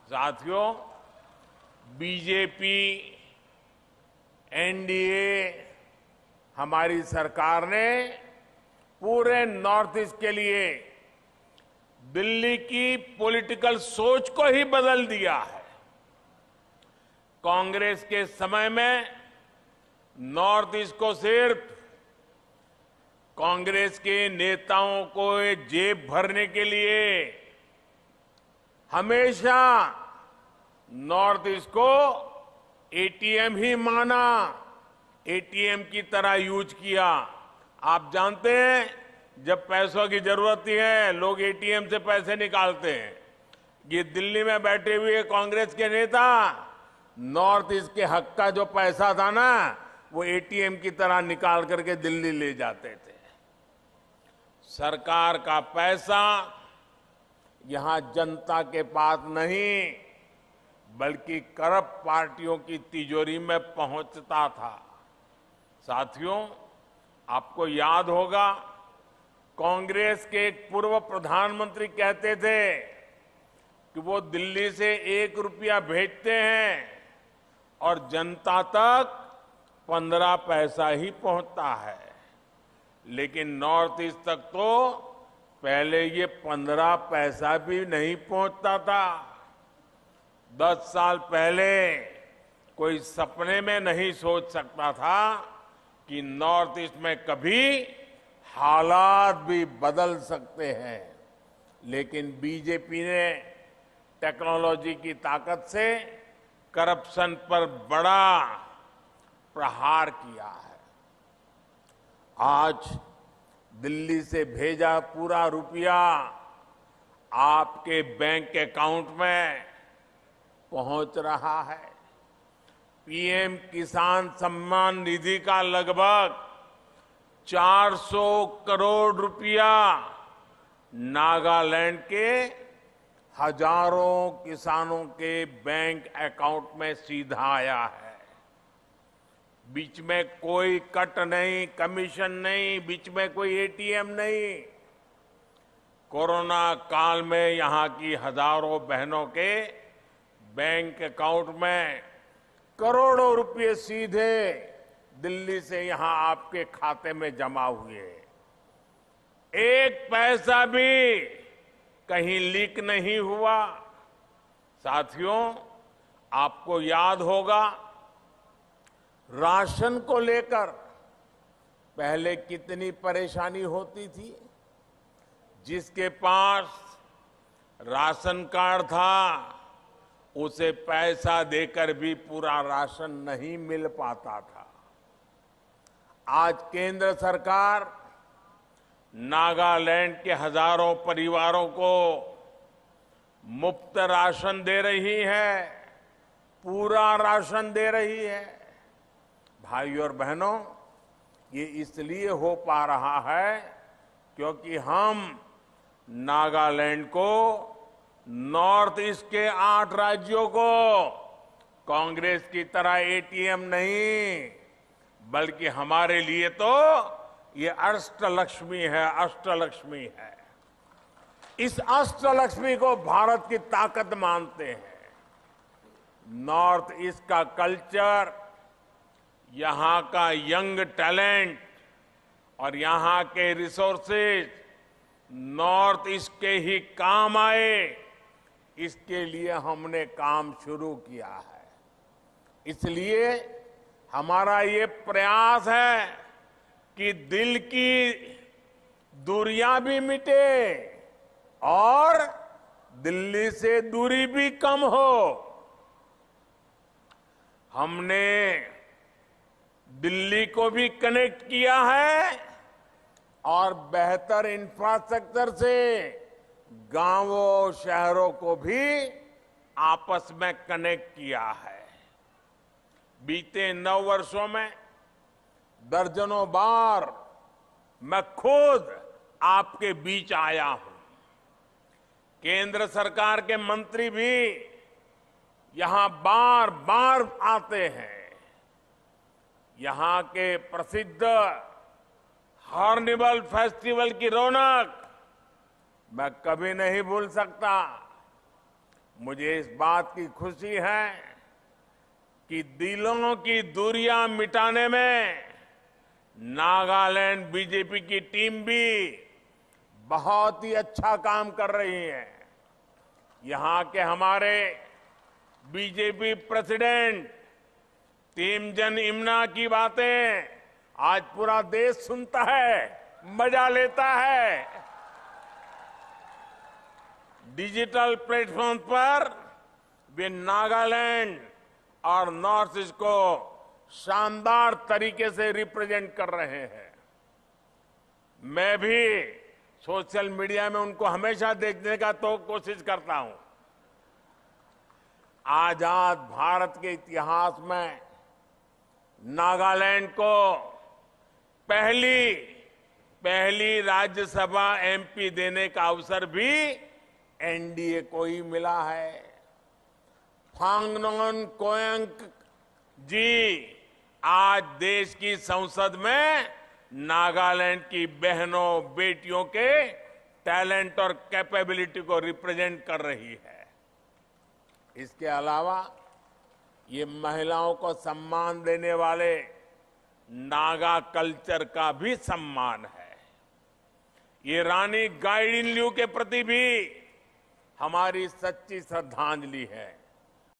साथियों, BJP, NDA, हमारी सरकार ने पूरे नॉर्थ ईस्ट के लिए दिल्ली की पॉलिटिकल सोच को ही बदल दिया है। कांग्रेस के समय में नॉर्थ ईस्ट को सिर्फ कांग्रेस के नेताओं को जेब भरने के लिए हमेशा नॉर्थ ईस्ट को एटीएम ही माना, एटीएम की तरह यूज किया। आप जानते हैं, जब पैसों की जरूरत होती है लोग एटीएम से पैसे निकालते हैं। ये दिल्ली में बैठे हुए कांग्रेस के नेता नॉर्थ ईस्ट के हक का जो पैसा था ना, वो एटीएम की तरह निकाल करके दिल्ली ले जाते थे। सरकार का पैसा यहां जनता के पास नहीं, बल्कि करप्ट पार्टियों की तिजोरी में पहुंचता था। साथियों, आपको याद होगा, कांग्रेस के एक पूर्व प्रधानमंत्री कहते थे कि वो दिल्ली से 1 रुपया भेजते हैं और जनता तक 15 पैसा ही पहुंचता है। लेकिन नॉर्थ ईस्ट तक तो पहले ये 15 पैसा भी नहीं पहुंचता था। 10 साल पहले कोई सपने में नहीं सोच सकता था कि नॉर्थ ईस्ट में कभी हालात भी बदल सकते हैं। लेकिन बीजेपी ने टेक्नोलॉजी की ताकत से करप्शन पर बड़ा प्रहार किया है। आज दिल्ली से भेजा पूरा रुपया आपके बैंक अकाउंट में पहुंच रहा है। पीएम किसान सम्मान निधि का लगभग 400 करोड़ रुपया नागालैंड के हजारों किसानों के बैंक अकाउंट में सीधा आया है। बीच में कोई कट नहीं, कमीशन नहीं, बीच में कोई एटीएम नहीं। कोरोना काल में यहां की हजारों बहनों के बैंक अकाउंट में करोड़ों रुपए सीधे दिल्ली से यहां आपके खाते में जमा हुए। एक पैसा भी कहीं लीक नहीं हुआ। साथियों, आपको याद होगा, राशन को लेकर पहले कितनी परेशानी होती थी। जिसके पास राशन कार्ड था उसे पैसा देकर भी पूरा राशन नहीं मिल पाता था। आज केंद्र सरकार नागालैंड के हजारों परिवारों को मुफ्त राशन दे रही है, पूरा राशन दे रही है। भाइयों और बहनों, ये इसलिए हो पा रहा है क्योंकि हम नागालैंड को, नॉर्थ ईस्ट के 8 राज्यों को कांग्रेस की तरह एटीएम नहीं, बल्कि हमारे लिए तो ये अष्टलक्ष्मी है, अष्टलक्ष्मी है। इस अष्टलक्ष्मी को भारत की ताकत मानते हैं। नॉर्थ ईस्ट का कल्चर, यहां का यंग टैलेंट और यहां के रिसोर्सेज नॉर्थ ईस्ट के ही काम आए, इसके लिए हमने काम शुरू किया है। इसलिए हमारा ये प्रयास है कि दिल की दूरियां भी मिटे और दिल्ली से दूरी भी कम हो। हमने दिल्ली को भी कनेक्ट किया है और बेहतर इंफ्रास्ट्रक्चर से गांवों, शहरों को भी आपस में कनेक्ट किया है। बीते 9 वर्षों में दर्जनों बार मैं खुद आपके बीच आया हूं। केंद्र सरकार के मंत्री भी यहां बार बार आते हैं। यहां के प्रसिद्ध हार्निवल फेस्टिवल की रौनक मैं कभी नहीं भूल सकता। मुझे इस बात की खुशी है कि दिलों की दूरियां मिटाने में नागालैंड बीजेपी की टीम भी बहुत ही अच्छा काम कर रही है। यहां के हमारे बीजेपी प्रेसिडेंट टीमजन इमना की बातें आज पूरा देश सुनता है, मजा लेता है। डिजिटल प्लेटफॉर्म पर वे नागालैंड और नॉर्थ ईस्ट को शानदार तरीके से रिप्रेजेंट कर रहे हैं। मैं भी सोशल मीडिया में उनको हमेशा देखने का तो कोशिश करता हूं। आजाद भारत के इतिहास में नागालैंड को पहली राज्यसभा एमपी देने का अवसर भी एनडीए को ही मिला है। फांगनोन कोयंक जी आज देश की संसद में नागालैंड की बहनों बेटियों के टैलेंट और कैपेबिलिटी को रिप्रेजेंट कर रही है। इसके अलावा ये महिलाओं को सम्मान देने वाले नागा कल्चर का भी सम्मान है। ये रानी गाइडिनल्यू के प्रति भी हमारी सच्ची श्रद्धांजलि है।